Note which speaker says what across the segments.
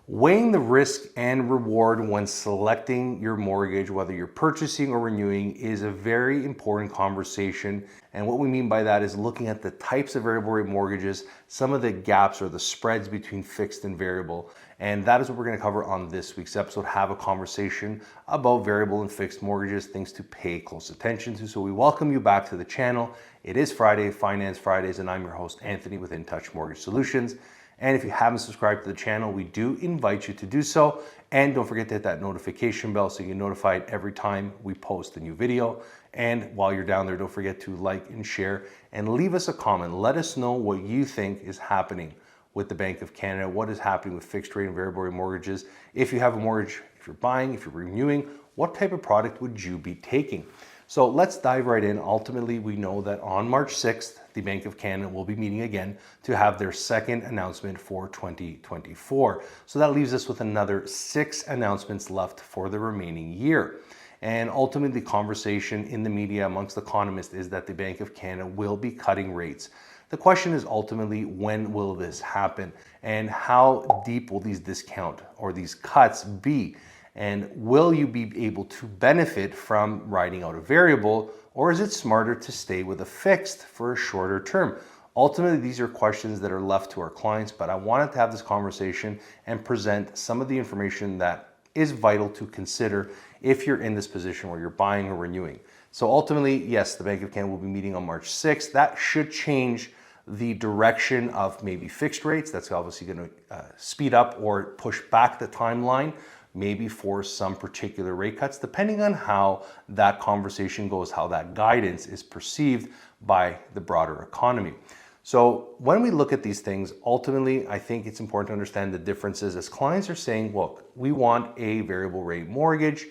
Speaker 1: Weighing the risk and reward when selecting your mortgage, whether you're purchasing or renewing, is a very important conversation. And what we mean by that is looking at the types of variable rate mortgages, some of the gaps or the spreads between fixed and variable. And that is what we're going to cover on this week's episode. Have a conversation about variable and fixed mortgages, things to pay close attention to. So we welcome you back to the channel. It is Friday, Finance Fridays, and I'm your host, Anthony with In Touch Mortgage Solutions. And if you haven't subscribed to the channel, we do invite you to do so. And don't forget to hit that notification bell so you get notified every time we post a new video. And while you're down there, don't forget to like and share and leave us a comment. Let us know what you think is happening with the Bank of Canada, what is happening with fixed rate and variable rate mortgages. If you have a mortgage, if you're buying, if you're renewing, what type of product would you be taking? So let's dive right in. Ultimately, we know that on March 6th, the Bank of Canada will be meeting again to have their second announcement for 2024. So that leaves us with another 6 announcements left for the remaining year. And ultimately, the conversation in the media amongst economists is that the Bank of Canada will be cutting rates. The question is ultimately, when will this happen? And how deep will these discount or these cuts be? And will you be able to benefit from riding out a variable, or is it smarter to stay with a fixed for a shorter term? Ultimately, these are questions that are left to our clients, but I wanted to have this conversation and present some of the information that is vital to consider if you're in this position where you're buying or renewing. So ultimately, yes, the Bank of Canada will be meeting on March 6th. That should change the direction of maybe fixed rates. That's obviously going to speed up or push back the timeline, maybe for some particular rate cuts, depending on how that conversation goes, how that guidance is perceived by the broader economy. So when we look at these things, ultimately, I think it's important to understand the differences as clients are saying, look, we want a variable rate mortgage,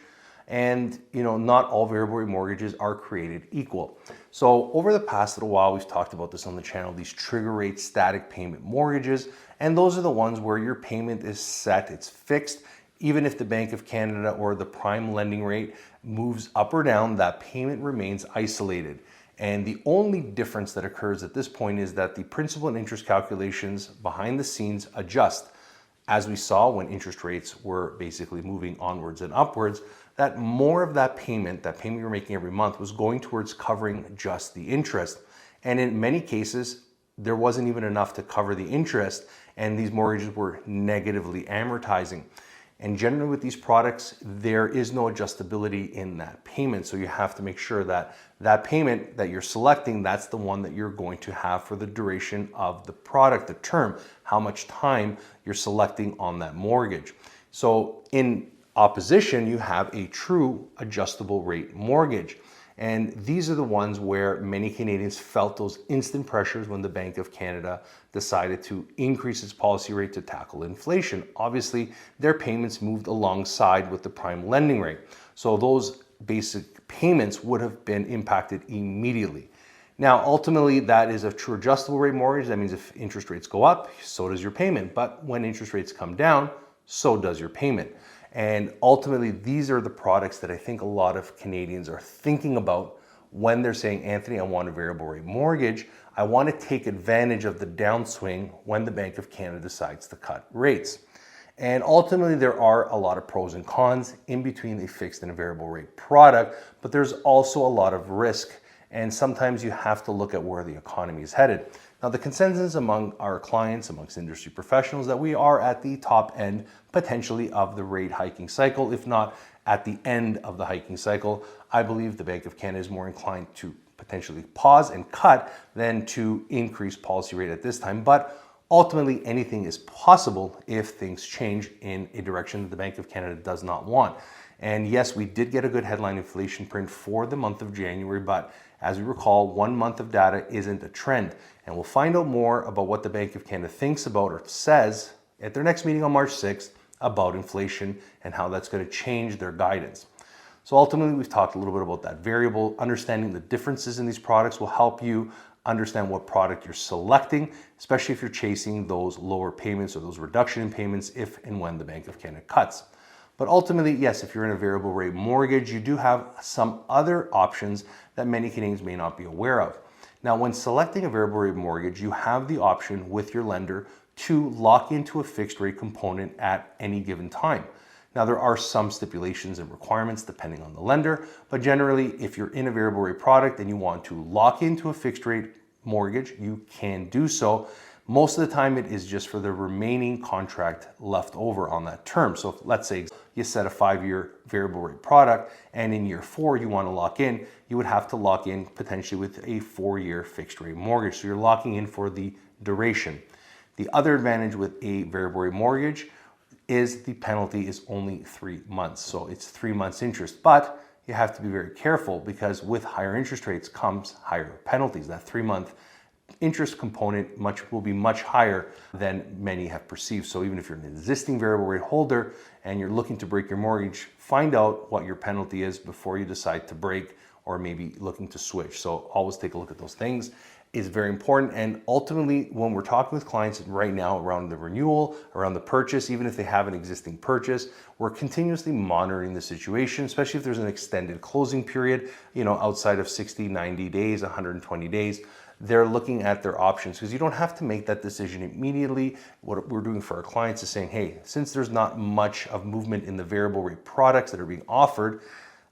Speaker 1: and not all variable rate mortgages are created equal. So over the past little while, we've talked about this on the channel, these trigger rate static payment mortgages, and those are the ones where your payment is set, it's fixed. Even if the Bank of Canada or the prime lending rate moves up or down, that payment remains isolated. And the only difference that occurs at this point is that the principal and interest calculations behind the scenes adjust. As we saw when interest rates were basically moving onwards and upwards, that more of that payment you're making every month was going towards covering just the interest. And in many cases, there wasn't even enough to cover the interest, and these mortgages were negatively amortizing. And generally with these products, there is no adjustability in that payment. So you have to make sure that that payment that you're selecting, that's the one that you're going to have for the duration of the product, the term, how much time you're selecting on that mortgage. So in opposition, you have a true adjustable rate mortgage. And these are the ones where many Canadians felt those instant pressures when the Bank of Canada decided to increase its policy rate to tackle inflation. Obviously, their payments moved alongside with the prime lending rate. So those basic payments would have been impacted immediately. Now, ultimately, that is a true adjustable rate mortgage. That means if interest rates go up, so does your payment. But when interest rates come down, so does your payment. And ultimately, these are the products that I think a lot of Canadians are thinking about when they're saying, Anthony, I want a variable rate mortgage. I want to take advantage of the downswing when the Bank of Canada decides to cut rates. And ultimately, there are a lot of pros and cons in between a fixed and a variable rate product, but there's also a lot of risk. And sometimes you have to look at where the economy is headed. Now, the consensus among our clients, amongst industry professionals, that we are at the top end potentially of the rate hiking cycle, if not at the end of the hiking cycle. I believe the Bank of Canada is more inclined to potentially pause and cut than to increase policy rate at this time. But ultimately, anything is possible if things change in a direction that the Bank of Canada does not want. And yes, we did get a good headline inflation print for the month of January, but as we recall, 1 month of data isn't a trend. And we'll find out more about what the Bank of Canada thinks about or says at their next meeting on March 6th about inflation and how that's going to change their guidance. So ultimately, we've talked a little bit about that variable. Understanding the differences in these products will help you understand what product you're selecting, especially if you're chasing those lower payments or those reduction in payments if and when the Bank of Canada cuts. But ultimately, yes, if you're in a variable rate mortgage, you do have some other options that many Canadians may not be aware of. Now, when selecting a variable rate mortgage, you have the option with your lender to lock into a fixed rate component at any given time. Now, there are some stipulations and requirements depending on the lender, but generally, if you're in a variable rate product and you want to lock into a fixed rate mortgage, you can do so. Most of the time, it is just for the remaining contract left over on that term. So if, let's say you set a 5-year variable rate product and in year 4 you want to lock in, you would have to lock in potentially with a 4-year fixed rate mortgage. So you're locking in for the duration. The other advantage with a variable rate mortgage is the penalty is only 3 months. So it's 3 months interest, but you have to be very careful because with higher interest rates comes higher penalties. That 3-month interest component will be much higher than many have perceived. So even if you're an existing variable rate holder and you're looking to break your mortgage, find out what your penalty is before you decide to break or maybe looking to switch. So always take a look at those things. Is very important. And ultimately, when we're talking with clients right now around the renewal, around the purchase, even if they have an existing purchase, we're continuously monitoring the situation, especially if there's an extended closing period, outside of 60, 90 days, 120 days. They're looking at their options because you don't have to make that decision immediately. What we're doing for our clients is saying, hey, since there's not much of movement in the variable rate products that are being offered,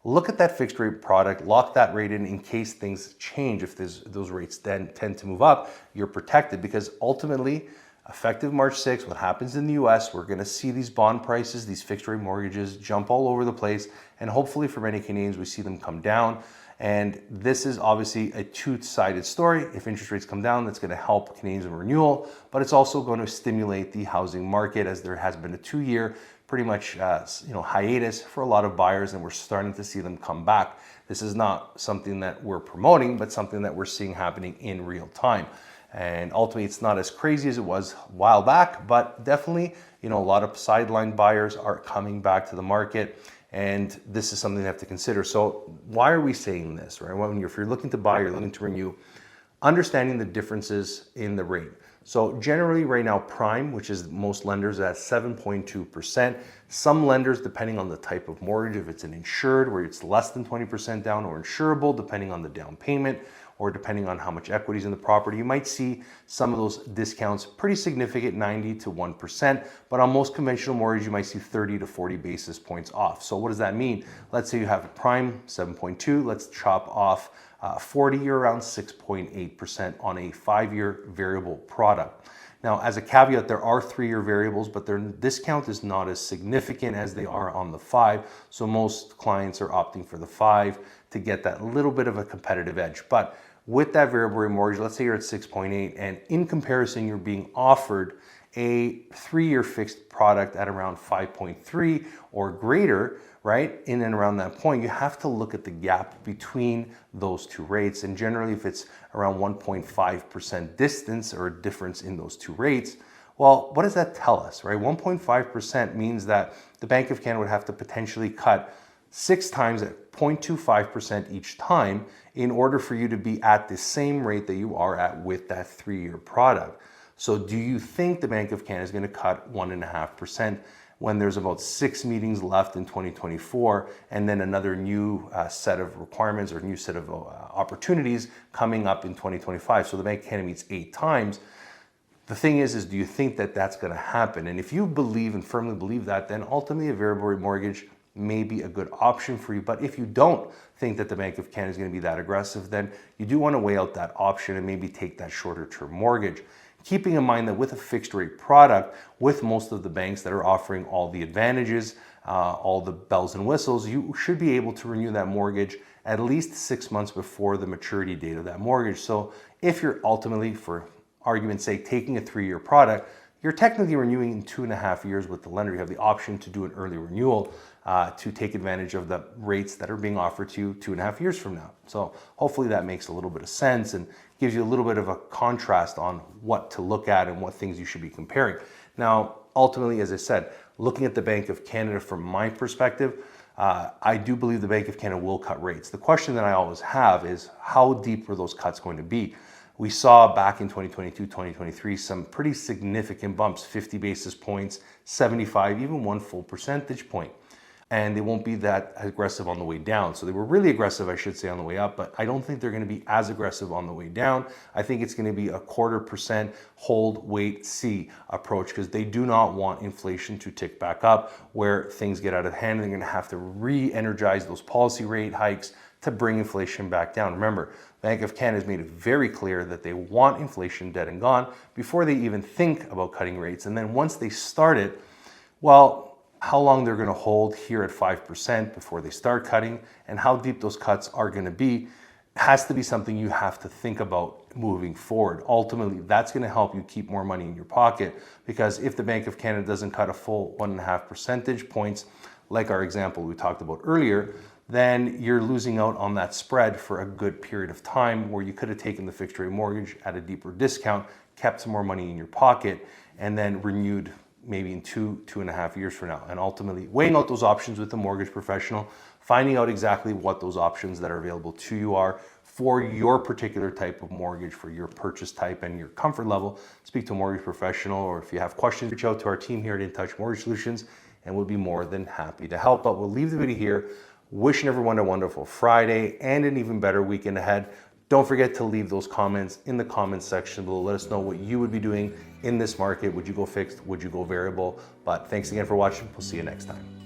Speaker 1: look at that fixed rate product, lock that rate in case things change. If those rates then tend to move up, you're protected because ultimately, effective March 6th, what happens in the US, we're gonna see these bond prices, these fixed rate mortgages jump all over the place. And hopefully for many Canadians, we see them come down. And this is obviously a two-sided story. If interest rates come down, that's gonna help Canadians in renewal, but it's also going to stimulate the housing market as there has been a 2-year pretty much hiatus for a lot of buyers, and we're starting to see them come back. This is not something that we're promoting, but something that we're seeing happening in real time. And ultimately, it's not as crazy as it was a while back, but definitely, a lot of sideline buyers are coming back to the market, and this is something you have to consider. So why are we saying this, right? If you're looking to buy, you're looking to renew, understanding the differences in the rate. So generally right now, prime, which is most lenders, at 7.2%. Some lenders, depending on the type of mortgage, if it's an insured where it's less than 20% down, or insurable, depending on the down payment, or depending on how much equity is in the property, you might see some of those discounts pretty significant, 90 to 1%. But on most conventional mortgages, you might see 30 to 40 basis points off. So what does that mean? Let's say you have a prime 7.2, let's chop off 40, you're around 6.8% on a 5-year variable product. Now, as a caveat, there are 3-year variables, but their discount is not as significant as they are on the 5. So most clients are opting for the 5 to get that little bit of a competitive edge. But with that variable rate mortgage, let's say you're at 6.8, and in comparison, you're being offered a 3-year fixed product at around 5.3 or greater, right? In and around that point, you have to look at the gap between those two rates. And generally, if it's around 1.5% distance or difference in those two rates, well, what does that tell us, right? 1.5% means that the Bank of Canada would have to potentially cut 6 times at 0.25% each time in order for you to be at the same rate that you are at with that 3-year product. So do you think the Bank of Canada is going to cut 1.5% when there's about 6 meetings left in 2024 and then another new set of requirements or new set of opportunities coming up in 2025? So the Bank of Canada meets 8 times. The thing is do you think that that's going to happen? And if you believe and firmly believe that, then ultimately a variable rate mortgage may be a good option for you. But if you don't think that the Bank of Canada is going to be that aggressive, then you do want to weigh out that option and maybe take that shorter term mortgage. Keeping in mind that with a fixed rate product, with most of the banks that are offering all the advantages, all the bells and whistles, you should be able to renew that mortgage at least 6 months before the maturity date of that mortgage. So if you're ultimately, for argument's sake, taking a 3-year product, you're technically renewing in 2.5 years with the lender. You have the option to do an early renewal to take advantage of the rates that are being offered to you 2.5 years from now. So hopefully that makes a little bit of sense and gives you a little bit of a contrast on what to look at and what things you should be comparing. Now, ultimately, as I said, looking at the Bank of Canada from my perspective, I do believe the Bank of Canada will cut rates. The question that I always have is how deep are those cuts going to be? We saw back in 2022, 2023, some pretty significant bumps, 50 basis points, 75, even 1 full percentage point. and they won't be that aggressive on the way down. So they were really aggressive, I should say, on the way up, but I don't think they're going to be as aggressive on the way down. I think it's going to be a 0.25% hold, wait, see approach, because they do not want inflation to tick back up where things get out of hand. They're going to have to re-energize those policy rate hikes to bring inflation back down. Remember, Bank of Canada has made it very clear that they want inflation dead and gone before they even think about cutting rates. And then once they start it, well, how long they're going to hold here at 5% before they start cutting and how deep those cuts are going to be has to be something you have to think about moving forward. Ultimately, that's going to help you keep more money in your pocket, because if the Bank of Canada doesn't cut a full 1.5 percentage points, like our example we talked about earlier, then you're losing out on that spread for a good period of time where you could have taken the fixed rate mortgage at a deeper discount, kept some more money in your pocket, and then renewed maybe in 2.5 years from now. And ultimately weighing out those options with a mortgage professional, finding out exactly what those options that are available to you are for your particular type of mortgage, for your purchase type and your comfort level. Speak to a mortgage professional, or if you have questions, reach out to our team here at In Touch Mortgage Solutions, and we'll be more than happy to help. But we'll leave the video here. Wishing everyone a wonderful Friday and an even better weekend ahead. Don't forget to leave those comments in the comments section below. Let us know what you would be doing in this market. Would you go fixed? Would you go variable? But thanks again for watching. We'll see you next time.